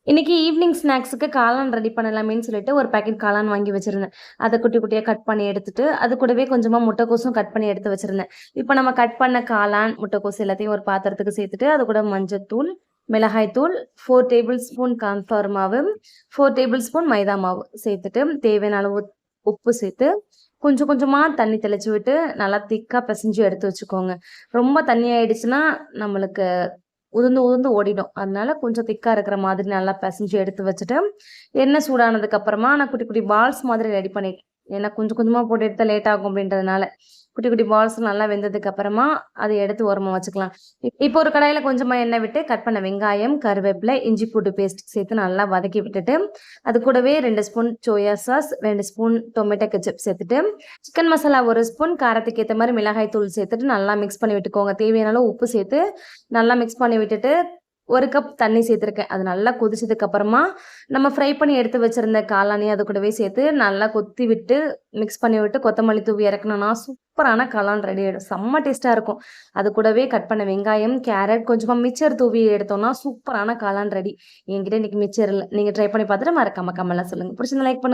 இன்னைக்கு ஈவினிங் ஸ்நாக்ஸுக்கு காளான் ரெடி பண்ணலாமேன்னு சொல்லிட்டு ஒரு பாக்கெட் காளான் வாங்கி வச்சிருந்தேன். அத குட்டி குட்டியா கட் பண்ணி எடுத்துட்டு, அது கூடவே கொஞ்சமா முட்டைக்கோசும் கட் பண்ணி எடுத்து வச்சிருந்தேன். இப்ப நம்ம கட் பண்ண காளான், முட்டைக்கோஸ் எல்லாத்தையும் ஒரு பாத்திரத்துக்கு சேர்த்துட்டு, அது கூட மஞ்சத்தூள், மிளகாய் தூள், 4 டேபிள் ஸ்பூன் கார்ன்ஃப்ளவர் மாவு, 4 டேபிள் ஸ்பூன் மைதா மாவு சேர்த்துட்டு, தேவையான அளவு உப்பு சேர்த்து, கொஞ்சம் கொஞ்சமா தண்ணி தெளிச்சு விட்டு, நல்லா திக்கா பெசஞ்சு எடுத்து வச்சுக்கோங்க. ரொம்ப தண்ணி ஆயிடுச்சுன்னா, நம்மளுக்கு உதிர்ந்து உதிர்ந்து ஓடிடும். அதனால கொஞ்சம் திக்கா இருக்கிற மாதிரி நல்லா பெசஞ்சு எடுத்து வச்சுட்டு, எண்ணெய் சூடானதுக்கு அப்புறமா நான் குட்டி குட்டி பால்ஸ் மாதிரி ரெடி பண்ணிட்டேன். ஏன்னா கொஞ்சம் கொஞ்சமா போட்டு எடுத்தா லேட் ஆகும் அப்படின்றதுனால. குட்டி குட்டி பால்ஸ் நல்லா வெந்ததுக்கு அப்புறமா அத எடுத்து ஓரமா வச்சுக்கலாம். இப்போ ஒரு கடாயில கொஞ்சமா எண்ணெய் விட்டு கட் பண்ண வெங்காயம், கருவேப்பிலை, இஞ்சி பூண்டு பேஸ்ட் சேர்த்து நல்லா வதக்கி விட்டுட்டு, அது கூடவே 2 spoon soya sauce, 2 spoon tomato ketchup சேர்த்துட்டு, சிக்கன் மசாலா 1 ஸ்பூன், காரத்துக்கு ஏத்த மாரி மிளகாய் தூள் சேர்த்துட்டு நல்லா மிக்ஸ் பண்ணி விட்டுக்கோங்க. தேவையான அளவு உப்பு சேர்த்து நல்லா மிக்ஸ் பண்ணி விட்டுட்டு, 1 கப் தண்ணி சேர்த்துருக்கேன். அது நல்லா கொதிச்சதுக்கு அப்புறமா, நம்ம ஃப்ரை பண்ணி எடுத்து வச்சிருந்த காளானையும் அது கூடவே சேர்த்து நல்லா கொத்தி விட்டு, மிக்ஸ் பண்ணி விட்டு கொத்தமல்லி தூவி இறக்குனோம்னா, சூப்பரான காளான் ரெடி ஆயிடும். செம்ம டேஸ்ட்டா இருக்கும். அது கூடவே கட் பண்ண வெங்காயம், கேரட், கொஞ்சமா மிச்சர் தூவி எடுத்தோம்னா, சூப்பரான காளான் ரெடி. என்கிட்ட இன்னைக்கு மிச்சர் இல்ல. நீங்க ட்ரை பண்ணி பார்த்துட்டு மறக்காம கமெண்ட்ல சொல்லுங்க. பிடிச்சிருந்தா லைக் பண்ணுங்க.